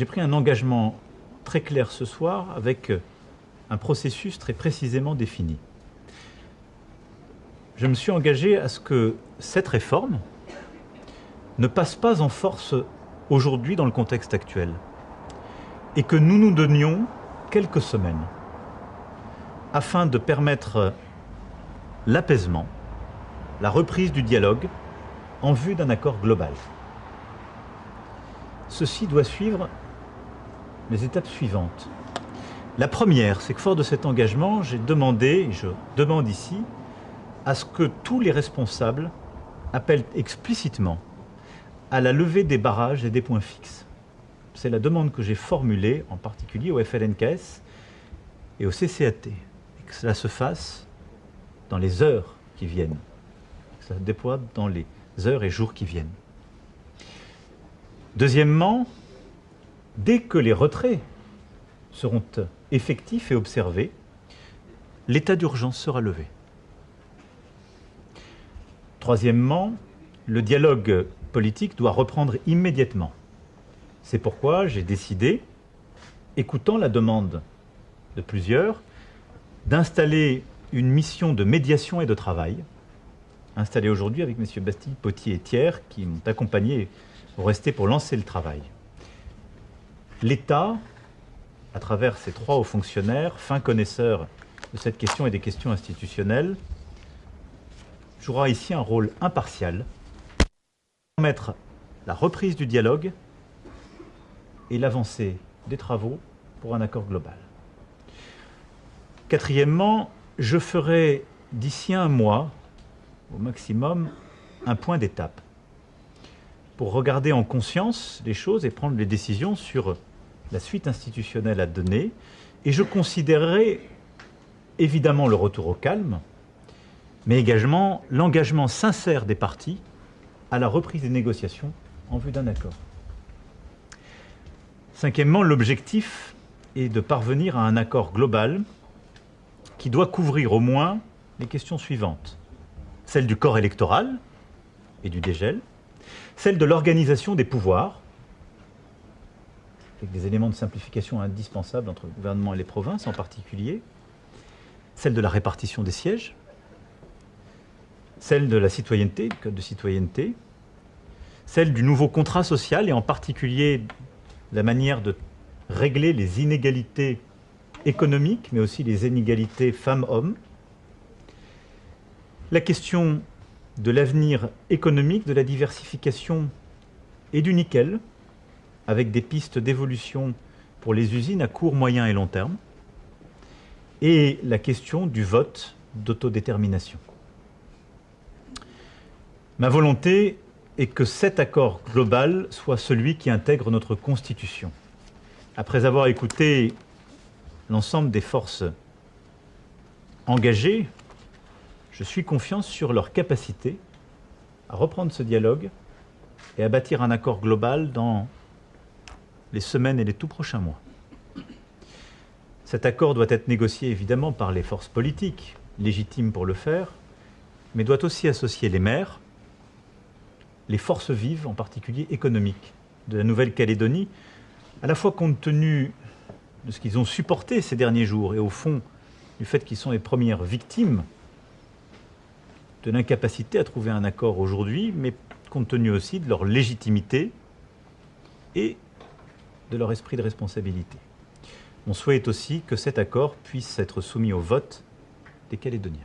j'ai pris un engagement très clair ce soir avec un processus très précisément défini. Je me suis engagé à ce que cette réforme ne passe pas en force aujourd'hui dans le contexte actuel et que nous nous donnions quelques semaines afin de permettre l'apaisement, la reprise du dialogue en vue d'un accord global. Ceci doit suivre les étapes suivantes. La première, c'est que fort de cet engagement, j'ai demandé, et je demande ici, à ce que tous les responsables appellent explicitement à la levée des barrages et des points fixes. C'est la demande que j'ai formulée, en particulier au FLNKS et au CCAT, et que cela se fasse dans les heures qui viennent, que ça se déploie dans les heures et jours qui viennent. Deuxièmement, dès que les retraits seront effectifs et observés, l'état d'urgence sera levé. Troisièmement, le dialogue politique doit reprendre immédiatement. C'est pourquoi j'ai décidé, écoutant la demande de plusieurs, d'installer une mission de médiation et de travail, installée aujourd'hui avec messieurs Bastille, Potier et Thiers, qui m'ont accompagné pour rester pour lancer le travail. L'État, à travers ses 3 hauts fonctionnaires, fins connaisseurs de cette question et des questions institutionnelles, jouera ici un rôle impartial pour permettre la reprise du dialogue et l'avancée des travaux pour un accord global. Quatrièmement, je ferai d'ici un mois, au maximum, un point d'étape pour regarder en conscience les choses et prendre les décisions sur la suite institutionnelle à donner. Et je considérerai évidemment le retour au calme, mais également l'engagement sincère des partis à la reprise des négociations en vue d'un accord. Cinquièmement, l'objectif est de parvenir à un accord global qui doit couvrir au moins les questions suivantes. Celle du corps électoral et du dégel, celle de l'organisation des pouvoirs, avec des éléments de simplification indispensables entre le gouvernement et les provinces en particulier, celle de la répartition des sièges, celle de la citoyenneté, du code de citoyenneté, celle du nouveau contrat social et en particulier la manière de régler les inégalités économiques, mais aussi les inégalités femmes-hommes, la question de l'avenir économique, de la diversification et du nickel, avec des pistes d'évolution pour les usines à court, moyen et long terme, et la question du vote d'autodétermination. Ma volonté est que cet accord global soit celui qui intègre notre Constitution. Après avoir écouté l'ensemble des forces engagées, je suis confiant sur leur capacité à reprendre ce dialogue et à bâtir un accord global dans les semaines et les tout prochains mois. Cet accord doit être négocié évidemment par les forces politiques, légitimes pour le faire, mais doit aussi associer les maires, les forces vives, en particulier économiques, de la Nouvelle-Calédonie, à la fois compte tenu de ce qu'ils ont supporté ces derniers jours et au fond du fait qu'ils sont les premières victimes de l'incapacité à trouver un accord aujourd'hui, mais compte tenu aussi de leur légitimité et de leur esprit de responsabilité. On souhaite aussi que cet accord puisse être soumis au vote des Calédoniens.